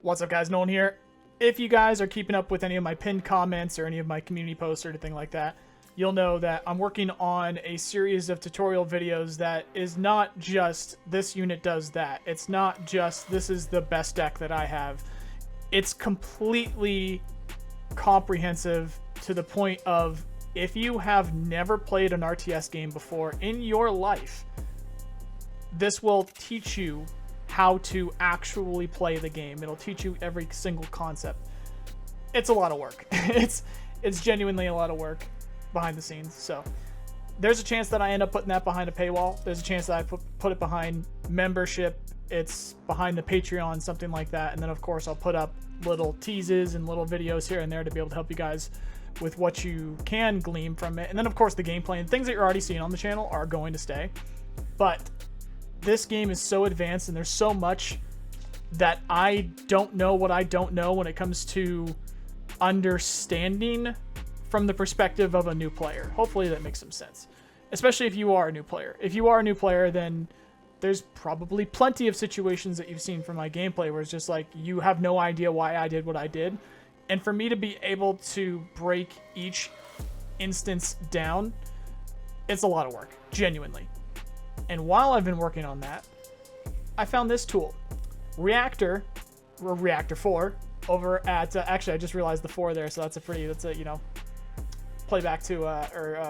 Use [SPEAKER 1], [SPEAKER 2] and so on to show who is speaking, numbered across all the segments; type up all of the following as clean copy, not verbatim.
[SPEAKER 1] What's up, guys? Nolan here. If you guys are keeping up with any of my pinned comments or any of my community posts or anything like that, you'll know that I'm working on a series of tutorial videos that is not just this unit does that. It's not just this is the best deck that I have. It's completely comprehensive to the point of if you have never played an RTS game before in your life, this will teach you how to actually play the game. It'll teach you every single concept. It's a lot of work. It's genuinely a lot of work behind the scenes. So there's a chance that I end up putting that behind a paywall. There's a chance that I put it behind membership. It's behind the Patreon, something like that. And then of course I'll put up little teases and little videos here and there to be able to help you guys with what you can glean from it. And then of course the gameplay and things that you're already seeing on the channel are going to stay. But this game is so advanced and there's so much that I don't know what I don't know when it comes to understanding from the perspective of a new player. Hopefully that makes some sense, especially if you are a new player. If you are a new player, then there's probably plenty of situations that you've seen from my gameplay where it's just like you have no idea why I did what I did. And for me to be able to break each instance down, it's a lot of work, genuinely. And while I've been working on that, I found this tool, Reactor 4, over at, actually I just realized the 4 there, so that's a, you know, playback to,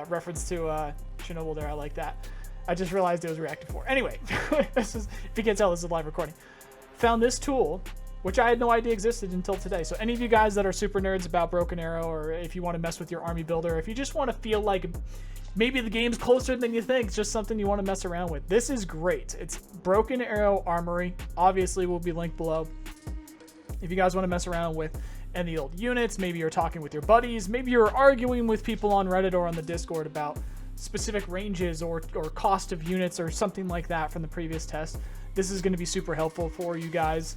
[SPEAKER 1] reference to Chernobyl there. I like that. I just realized it was Reactor 4. Anyway, this is, if you can't tell, this is a live recording. Found this tool, which I had no idea existed until today. So any of you guys that are super nerds about Broken Arrow, or if you want to mess with your army builder, if you just want to feel like maybe the game's closer than you think, it's just something you want to mess around with, this is great. It's Broken Arrow Armory. Obviously will be linked below. If you guys want to mess around with any old units, maybe you're talking with your buddies, maybe you're arguing with people on Reddit or on the Discord about specific ranges or cost of units or something like that from the previous test, this is going to be super helpful for you guys.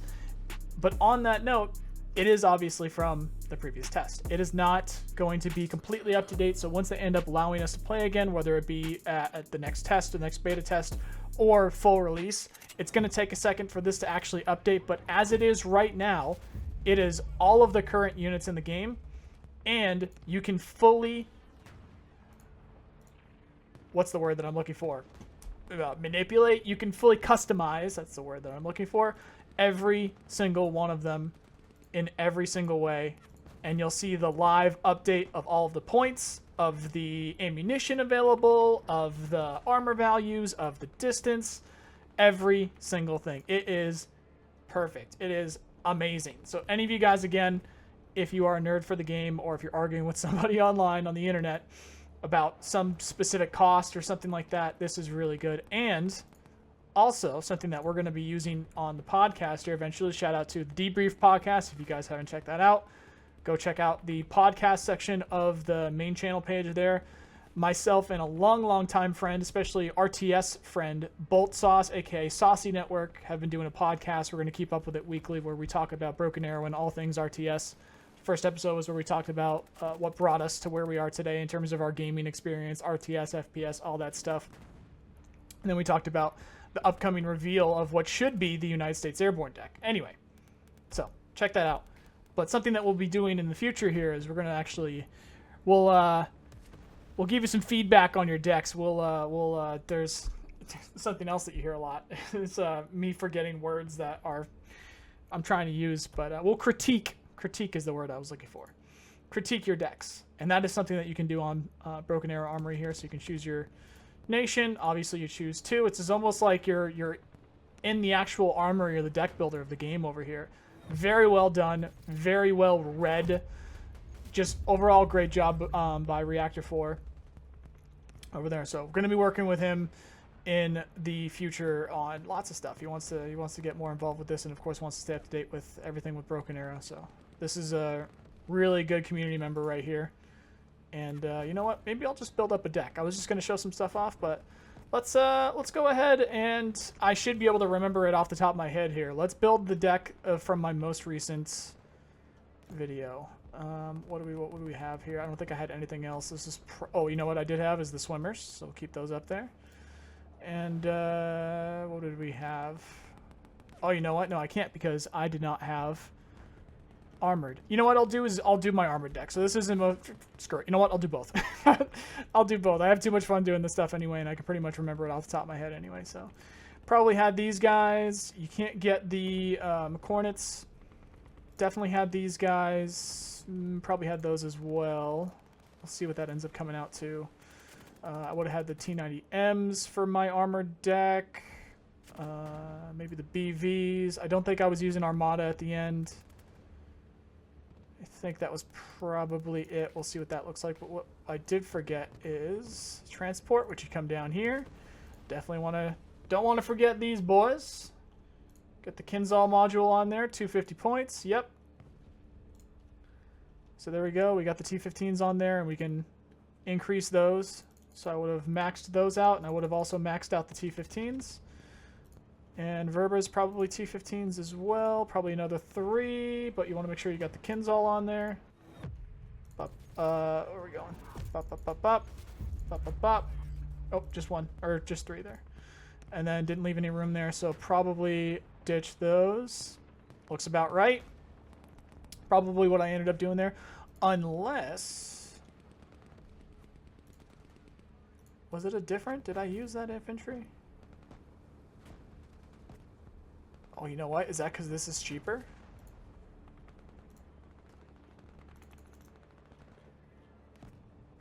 [SPEAKER 1] But on that note, it is obviously from the previous test. It is not going to be completely up to date. So once they end up allowing us to play again, whether it be at the next test, the next beta test, or full release, it's going to take a second for this to actually update. But as it is right now, it is all of the current units in the game, and you can fully, what's the word that I'm looking for? Manipulate. You can fully customize, that's the word that I'm looking for, every single one of them in every single way. And you'll see the live update of all of the points, of the ammunition available, of the armor values, of the distance, every single thing. It is perfect. It is amazing. So any of you guys, again, if you are a nerd for the game, or if you're arguing with somebody online on the internet about some specific cost or something like that, this is really good. And also something that we're going to be using on the podcast here eventually. Shout out to the Debrief podcast. If you guys haven't checked that out, go check out the podcast section of the main channel page there. Myself and a long time friend, especially RTS friend, Bolt Sauce, aka Saucy Network, have been doing a podcast. We're going to keep up with it weekly, where we talk about Broken Arrow and all things RTS. First episode was where we talked about what brought us to where we are today in terms of our gaming experience, RTS, FPS, all that stuff. And then we talked about the upcoming reveal of what should be the United States Airborne deck. Anyway, so check that out. But something that we'll be doing in the future here is we're going to actually, we'll give you some feedback on your decks. There's something else that you hear a lot. It's me forgetting words that I'm trying to use, but we'll critique. Critique is the word I was looking for. Critique your decks. And that is something that you can do on Broken Arrow Armory here. So you can choose your nation. Obviously you choose 2. It's almost like you're in the actual armory or the deck builder of the game over here. Very well done, very well read. Just overall great job by Reactor 4 over there. So we're going to be working with him in the future on lots of stuff. He wants to get more involved with this, and of course wants to stay up to date with everything with Broken Arrow. So this is a really good community member right here. And you know what? Maybe I'll just build up a deck. I was just going to show some stuff off, but let's go ahead, and I should be able to remember it off the top of my head here. Let's build the deck from my most recent video. What do we have here? I don't think I had anything else. This is oh, you know what I did have is the swimmers, so we'll keep those up there. And what did we have? Oh, you know what? No, I can't, because I did not have armored. You know what I'll do is I'll do my armored deck. So this isn't a screw it. You know what? I'll do both. I'll do both. I have too much fun doing this stuff anyway, and I can pretty much remember it off the top of my head anyway. So probably had these guys. You can't get the Cornets. Definitely had these guys. Probably had those as well. We'll see what that ends up coming out to. I would have had the T90Ms for my armored deck. Maybe the BVs. I don't think I was using Armada at the end. I think that was probably it. We'll see what that looks like. But what I did forget is transport, which you come down here. Definitely don't want to forget these boys. Get the Kinzhal module on there, 250 points. Yep. So there we go. We got the T15s on there, and we can increase those. So I would have maxed those out, and I would have also maxed out the T15s. And Verba's probably T15s as well. Probably another 3, but you want to make sure you got the Kinzhal on there. Where are we going? Bop, bop, bop, bop. Bop, bop, bop. Oh, just 1. Or just 3 there. And then didn't leave any room there, so probably ditch those. Looks about right. Probably what I ended up doing there. Unless... Was it a different? Did I use that infantry? Oh, you know what? Is that because this is cheaper?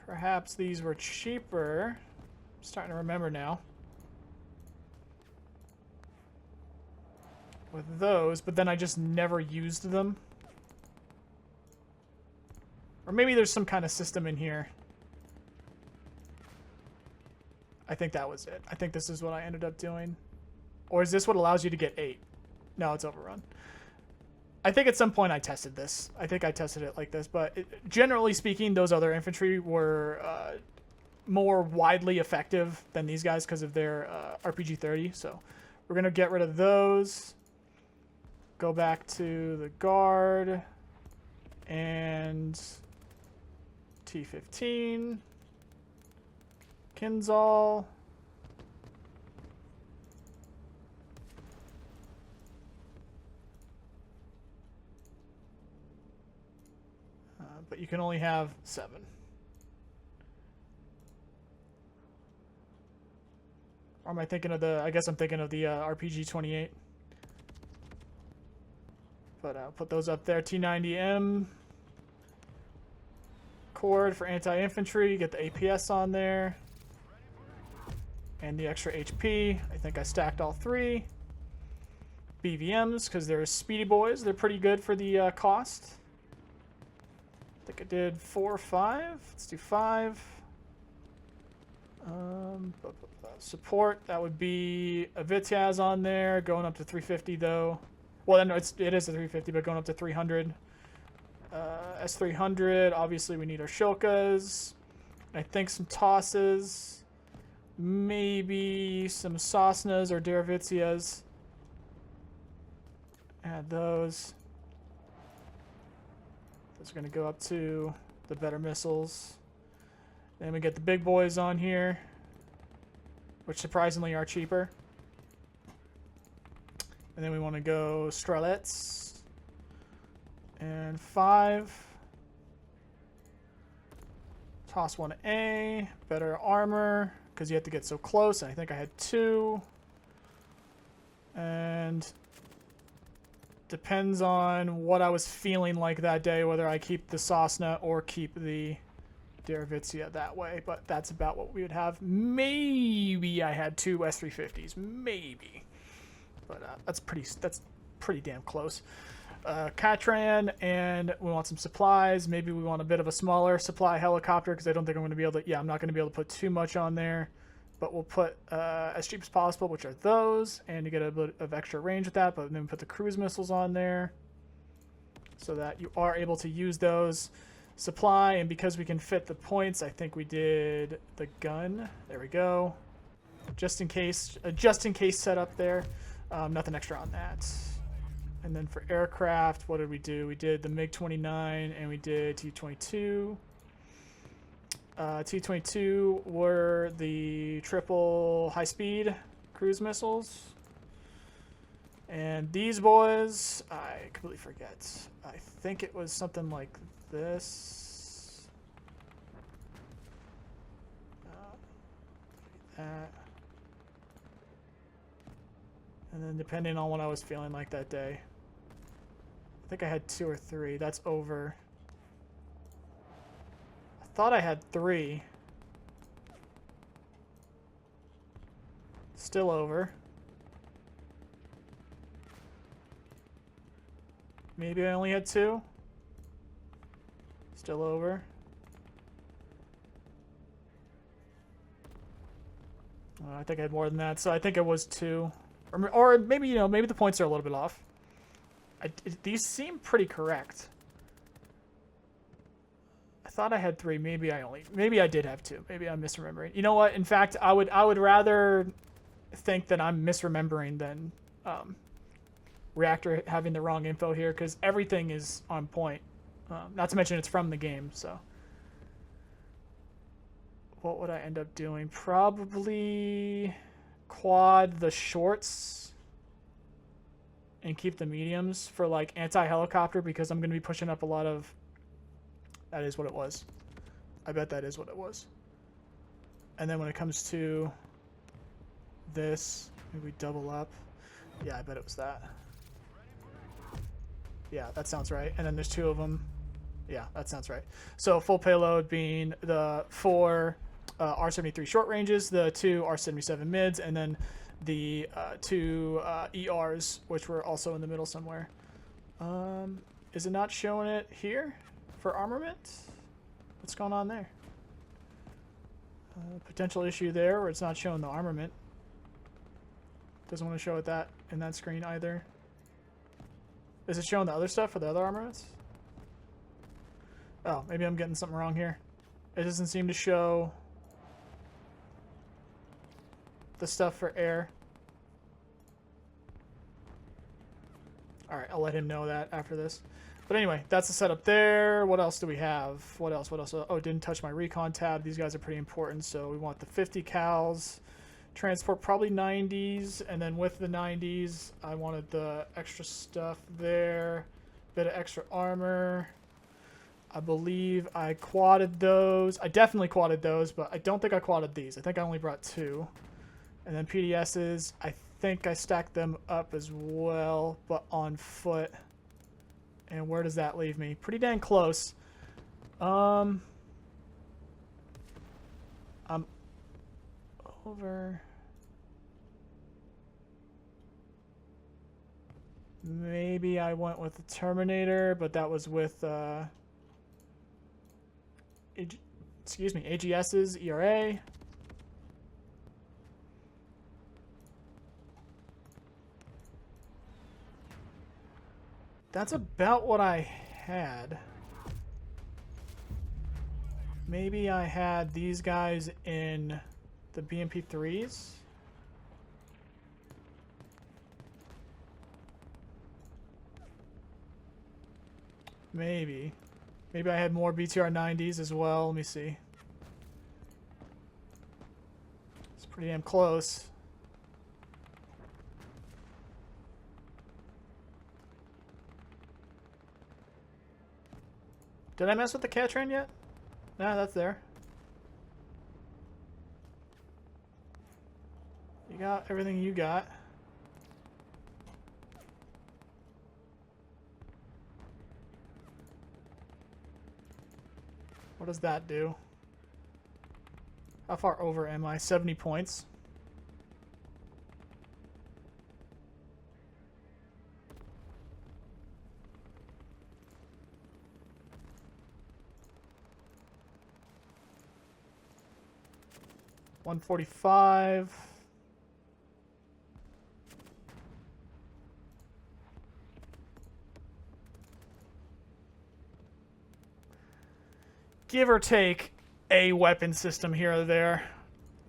[SPEAKER 1] Perhaps these were cheaper. I'm starting to remember now. With those, but then I just never used them. Or maybe there's some kind of system in here. I think that was it. I think this is what I ended up doing. Or is this what allows you to get 8? No, it's overrun. I think at some point I tested this. I think I tested it like this, but generally speaking, those other infantry were more widely effective than these guys because of their RPG 30. So we're going to get rid of those. Go back to the guard and T15. Kinzhal. But you can only have 7. Or am I thinking of the... I guess I'm thinking of the RPG 28. But I'll put those up there. T90M. Cord for anti-infantry. Get the APS on there. And the extra HP. I think I stacked all 3. BVMs, because they're speedy boys. They're pretty good for the cost. I think I did 4 or 5. Let's do 5. Support, that would be a Vityaz on there, going up to 350 though. Well, no, it is a 350, but going up to 300. S300, obviously we need our Shilkas. I think some Tosses. Maybe some Sosnas or Deravitsias. Add those. Those are going to go up to the better missiles. Then we get the big boys on here, which surprisingly are cheaper. And then we want to go Strelets. And 5. Toss 1A. Better armor, because you have to get so close. And I think I had 2. And... depends on what I was feeling like that day, whether I keep the Sosna or keep the Deravitsia that way. But that's about what we would have. Maybe I had 2 S350s. Maybe. But that's pretty damn close. Katran, and we want some supplies. Maybe we want a bit of a smaller supply helicopter, because I don't think I'm going to be able to... Yeah, I'm not going to be able to put too much on there. But we'll put as cheap as possible, which are those, and you get a bit of extra range with that. But then we put the cruise missiles on there so that you are able to use those. Supply, and because we can fit the points, I think we did the gun. There we go. Just in case setup there. Nothing extra on that. And then for aircraft, what did we do? We did the MiG-29 and we did T-22. T-22 were the triple high-speed cruise missiles. And these boys, I completely forget. I think it was something like this. That. And then depending on what I was feeling like that day. I think I had 2 or 3. That's over. I thought I had 3. Still over. Maybe I only had 2. Still over. I think I had more than that, so I think it was 2. Or maybe, you know, maybe the points are a little bit off. These seem pretty correct. I thought I had 3. Maybe I did have 2. Maybe I'm misremembering. You know what? In fact, I would rather think that I'm misremembering than Reactor having the wrong info here, because everything is on point. Not to mention it's from the game, so. What would I end up doing? Probably quad the shorts and keep the mediums for like anti-helicopter, because I'm going to be pushing up a lot of... That is what it was. I bet that is what it was. And then when it comes to this, maybe we double up. Yeah, I bet it was that. Yeah, that sounds right. And then there's 2 of them. Yeah, that sounds right. So full payload being the 4 R-73 short ranges, the 2 R-77 mids, and then the 2 ERs, which were also in the middle somewhere. Is it not showing it here for armament? What's going on there? Potential issue there where it's not showing the armament. Doesn't want to show it that in that screen either. Is it showing the other stuff for the other armaments? Oh, maybe I'm getting something wrong here. It doesn't seem to show the stuff for air. Alright, I'll let him know that after this. But anyway, that's the setup there. What else do we have? What else? Oh, didn't touch my recon tab. These guys are pretty important. So we want the 50 cals. Transport probably 90s. And then with the 90s, I wanted the extra stuff there. Bit of extra armor. I believe I quadded those. I definitely quadded those, but I don't think I quadded these. I think I only brought 2. And then PDSs, I think I stacked them up as well, but on foot. And where does that leave me? Pretty dang close. I'm over. Maybe I went with the Terminator, but that was with excuse me, AGS's ERA. That's about what I had. Maybe I had these guys in the BMP3s. Maybe. Maybe I had more BTR 90s as well. Let me see. It's pretty damn close. Did I mess with the Catran yet? Nah, that's there. You got everything you got. What does that do? How far over am I? 70 points. $145. Give or take a weapon system here or there.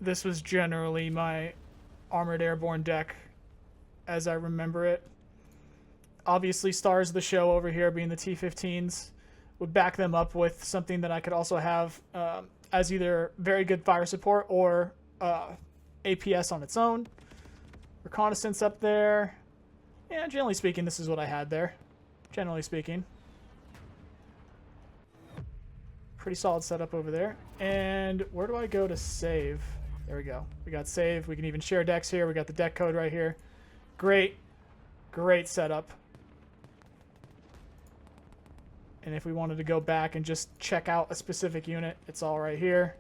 [SPEAKER 1] This was generally my Armored Airborne deck as I remember it. Obviously, stars of the show over here being the T-15s would back them up with something that I could also have as either very good fire support or APS on its own. Reconnaissance up there. Yeah, generally speaking, this is what I had there. Generally speaking. Pretty solid setup over there. And where do I go to save? There we go. We got save. We can even share decks here. We got the deck code right here. Great. Great setup. And if we wanted to go back and just check out a specific unit, it's all right here.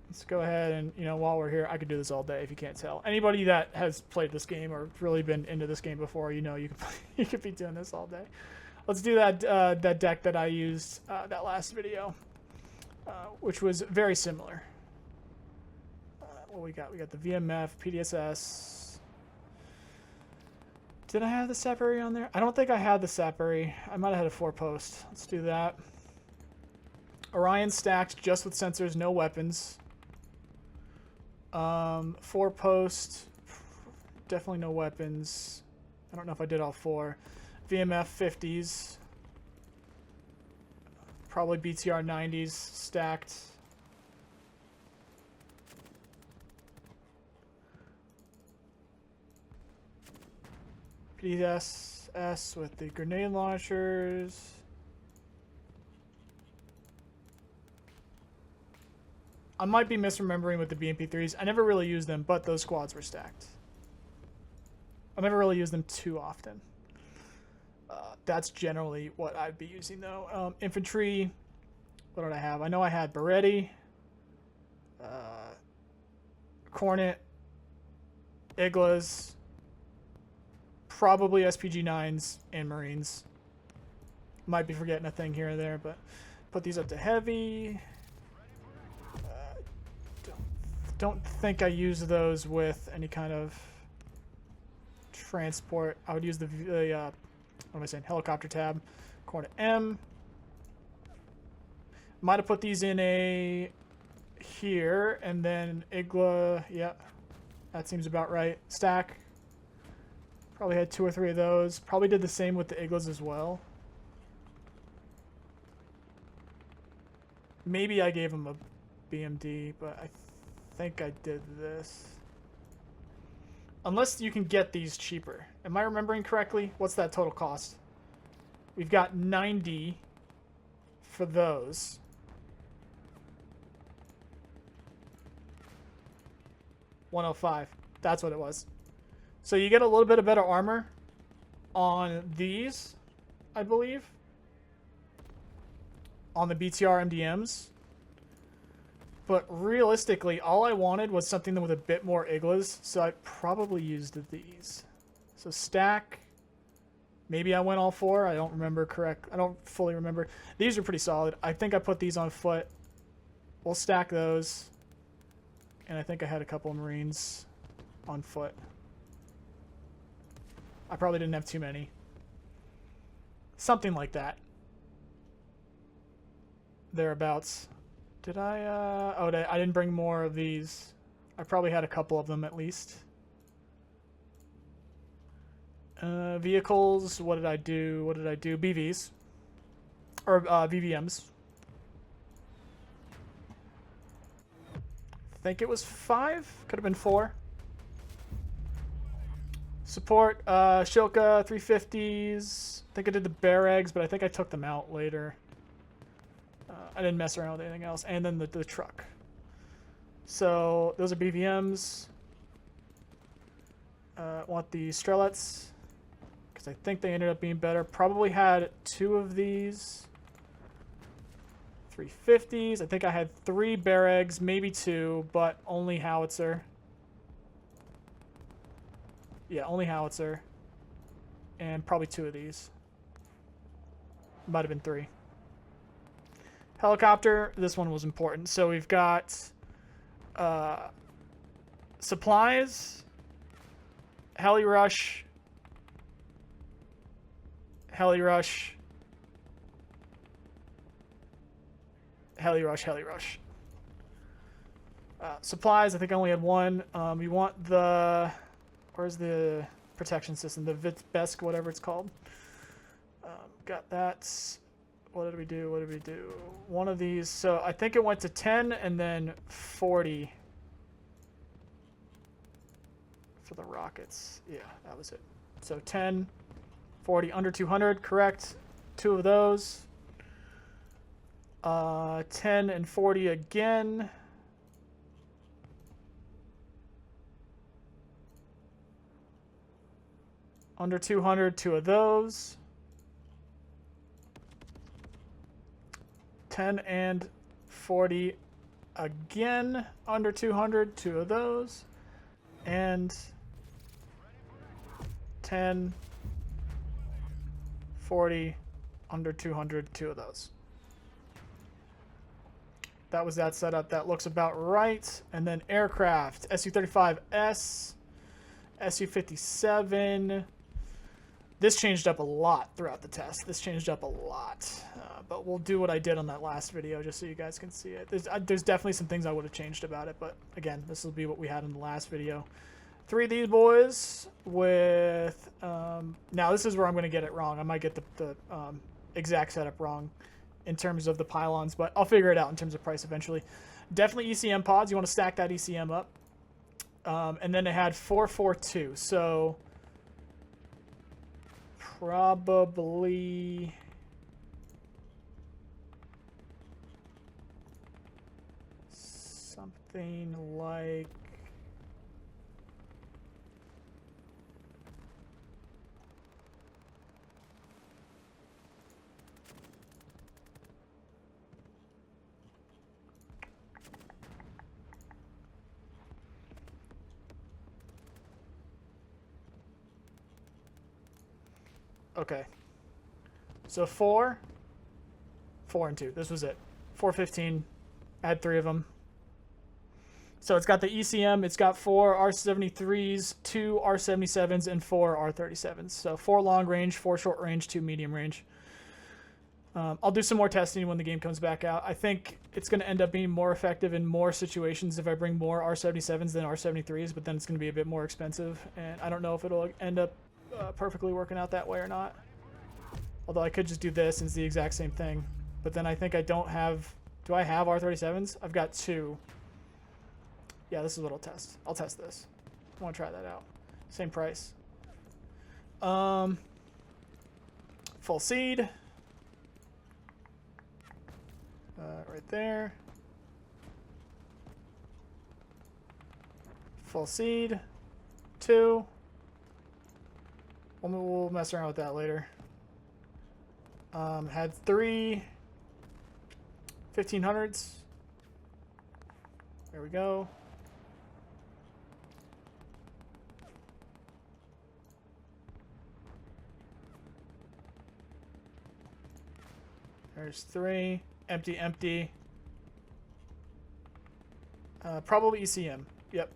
[SPEAKER 1] Let's go ahead and, you know, while we're here, I could do this all day if you can't tell. Anybody that has played this game or really been into this game before, you know, you could be doing this all day. Let's do that that deck that I used that last video, which was very similar. What we got? We got the VMF, PDSS. Did I have the Sappery on there? I don't think I had the Sappery. I might have had a 4-post. Let's do that. Orion stacked just with sensors, no weapons. 4-post, definitely no weapons. I don't know if I did all 4. VMF 50s. Probably BTR 90s stacked. PDSS with the grenade launchers. I might be misremembering with the BMP3s. I never really used them, but those squads were stacked. I never really used them too often. That's generally what I'd be using, though. Infantry, what did I have? I know I had Beretti, Cornet, Iglas, probably SPG-9s, and Marines. Might be forgetting a thing here or there, but put these up to heavy. Don't think I use those with any kind of transport. I would use the what am I saying? Helicopter tab. Cornet M. Might have put these in a here and then Igla. Yeah, that seems about right. Stack. Probably had 2 or 3 of those. Probably did the same with the Iglas as well. Maybe I gave them a BMD, but I think I did this. Unless you can get these cheaper. Am I remembering correctly? What's that total cost? We've got 90 for those. $105. That's what it was. So you get a little bit of better armor on these, I believe. On the BTR MDMs. But realistically, all I wanted was something with a bit more Iglas, so I probably used these. So stack. Maybe I went all 4. I don't remember correct. I don't fully remember. These are pretty solid. I think I put these on foot. We'll stack those. And I think I had a couple of Marines on foot. I probably didn't have too many. Something like that. Thereabouts. Did I, oh, I didn't bring more of these. I probably had a couple of them at least. Vehicles, what did I do? What did I do? BVs. Or, VVMs. I think it was 5. Could have been 4. Support, Shilka, 350s. I think I did the bear eggs, but I think I took them out later. I didn't mess around with anything else. And then the truck. So those are BVMs. Want the Strelets. Because I think they ended up being better. Probably had 2 of these. 350s. I think I had 3 bear eggs, maybe 2, but only howitzer. Yeah, only howitzer. And probably 2 of these. Might have been 3. Helicopter, this one was important. So we've got supplies, heli rush, heli rush, heli rush, heli rush. Supplies, I think I only had 1. We want the, where's the protection system? The Vitbesk, whatever it's called. Got that. What did we do? What did we do? One of these. So I think it went to 10 and then 40. for the rockets. Yeah, that was it. So 10, 40, under 200, correct. 2 of those. 10 and 40 again. Under 200, 2 of those. 10 and 40 again. Under 200, 2 of those. And 10, 40, under 200, 2 of those. That was that setup. That looks about right. And then aircraft, Su-35S, Su-57. This changed up a lot throughout the test. This changed up a lot. But we'll do what I did on that last video just so you guys can see it. There's definitely some things I would have changed about it. But again, this will be what we had in the last video. 3 of these boys with... now, this is where I'm going to get it wrong. I might get the exact setup wrong in terms of the pylons. But I'll figure it out in terms of price eventually. Definitely ECM pods. You want to stack that ECM up. And then it had 442. So... probably something like okay. So 4 and 2. This was it. 415. Add 3 of them. So it's got the ECM. It's got 4 R73s, 2 R77s, and 4 R37s. So 4 long range, 4 short range, 2 medium range. I'll do some more testing when the game comes back out. I think it's going to end up being more effective in more situations if I bring more R77s than R73s, but then it's going to be a bit more expensive. And I don't know if it'll end up perfectly working out that way or not. Although I could just do this and it's the exact same thing. But then I think I don't have... do I have R37s? I've got 2. Yeah, this is what I'll test. I'll test this. I want to try that out. Same price. Full seed. Right there. Full seed. 2. We'll mess around with that later. Had 3 1500s. There we go. There's 3. Empty, empty. Probably ECM. Yep.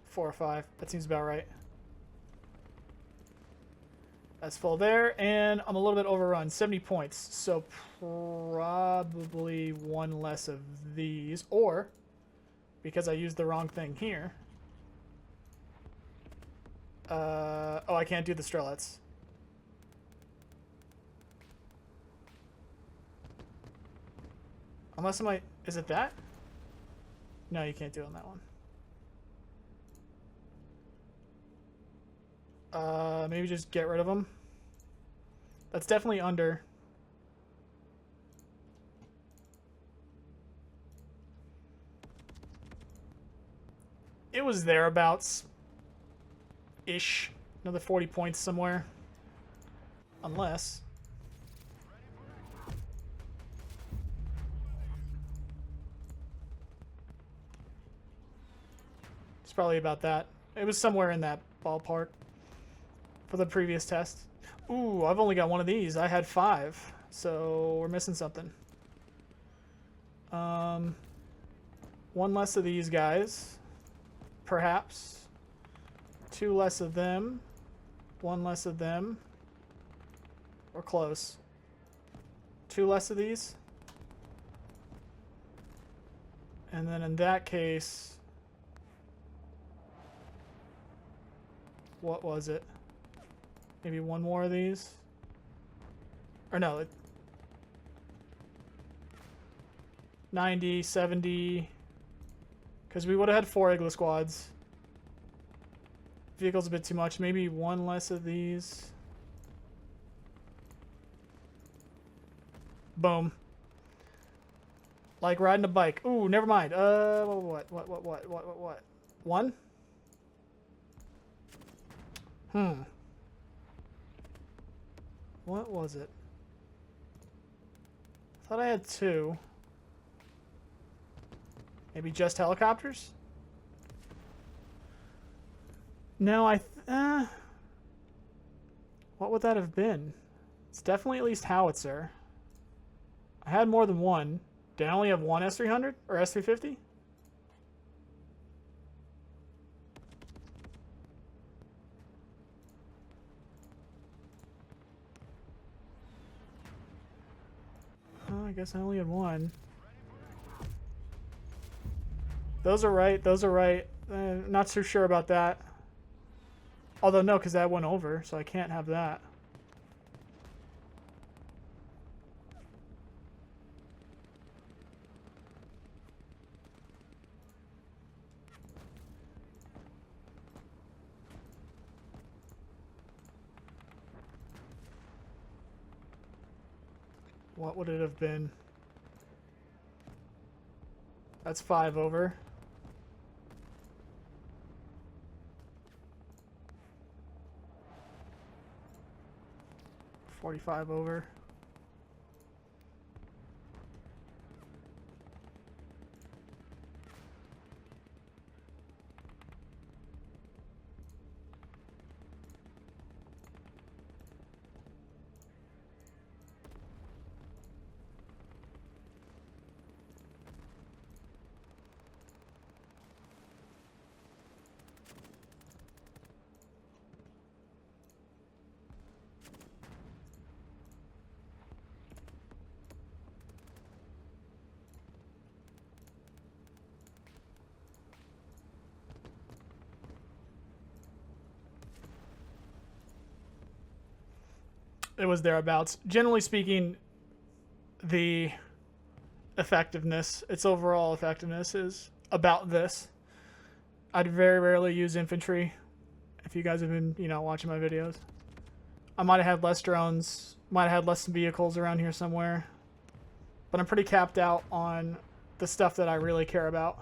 [SPEAKER 1] 4 or 5. That seems about right. That's full there, and I'm a little bit overrun. 70 points, so probably 1 less of these, or because I used the wrong thing here. Oh, I can't do the Strelets. Unless is it that? No, you can't do it on that one. Maybe just get rid of them. That's definitely under. It was thereabouts-ish. Another 40 points somewhere. Unless... it's probably about that. It was somewhere in that ballpark for the previous test. Ooh, I've only got 1 of these. I had 5, so we're missing something. 1 less of these guys, perhaps. 2 less of them. 1 less of them. We're close. 2 less of these. And then in that case, what was it? Maybe 1 more of these? Or no, 90, 70, because we would have had 4 Igloo squads. Vehicle's a bit too much. Maybe one less of these. Boom. Like riding a bike. Ooh, never mind. What? One? What was it? I thought I had two. Maybe just helicopters? No, what would that have been? It's definitely at least howitzer. I had more than one. Did I only have one S300 or S350? Oh, I guess I only had one. Those are right. Those are right. Not so sure about that. Although, no, because that went over, so I can't have that. What would it have been? That's 5 over. 45 over. It was thereabouts. Generally speaking, the effectiveness, its overall effectiveness, is about this. I'd very rarely use infantry. If you guys have been, watching my videos, I might have had less drones, might have had less vehicles around here somewhere, but I'm pretty capped out on the stuff that I really care about.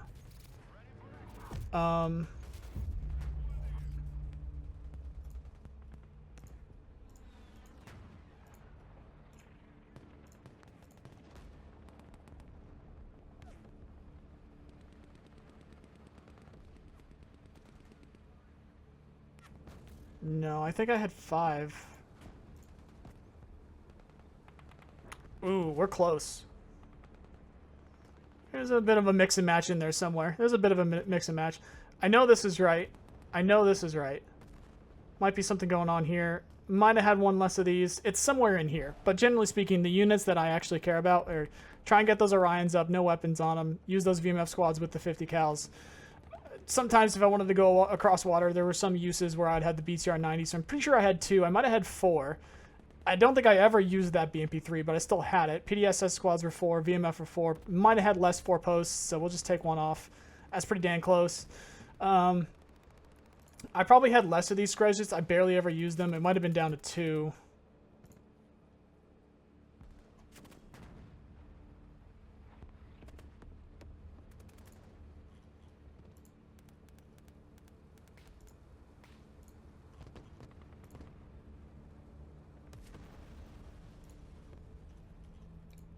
[SPEAKER 1] No, I think I had 5. Ooh, we're close. There's a bit of a mix and match in there somewhere. There's a bit of a mix and match. I know this is right. I know this is right. Might be something going on here. Might have had one less of these. It's somewhere in here. But generally speaking, the units that I actually care about are try and get those Orions up, no weapons on them. Use those VMF squads with the 50 cals. Sometimes if I wanted to go across water, there were some uses where I'd had the BTR 90, so I'm pretty sure I had 2. I might have had 4. I don't think I ever used that BMP3, but I still had it. PDSS squads were 4, VMF were 4. Might have had less 4 posts, so we'll just take one off. That's pretty dang close. I probably had less of these scratches. I barely ever used them. It might have been down to 2.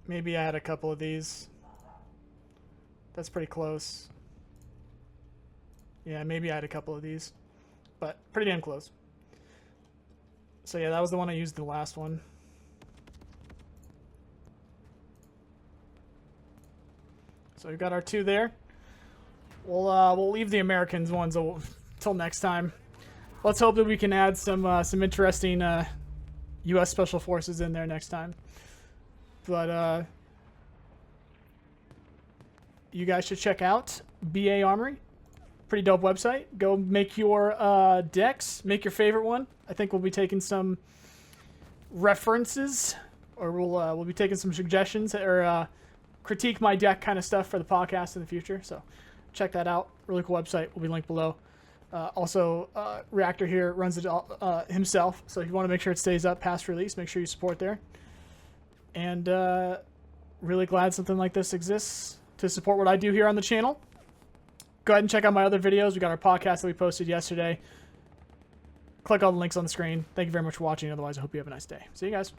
[SPEAKER 1] Maybe I had a couple of these. That's pretty close. Yeah, maybe I had a couple of these. But pretty damn close. So yeah, that was the one I used the last one. So we've got our 2 there. We'll leave the Americans ones till next time. Let's hope that we can add some interesting U.S. Special Forces in there next time. But you guys should check out BARmory. Pretty dope website. Go make your decks. Make your favorite one. I think we'll be taking some references, or we'll be taking some suggestions or critique my deck kind of stuff for the podcast in the future. So check that out. Really cool website. Will be linked below. Also, Reactor here runs it himself, so if you want to make sure it stays up past release, make sure you support there. And really glad something like this exists to support what I do here on the channel. Go ahead and check out my other videos. We got our podcast that we posted yesterday. Click all the links on the screen. Thank you very much for watching. Otherwise, I hope you have a nice day. See you guys.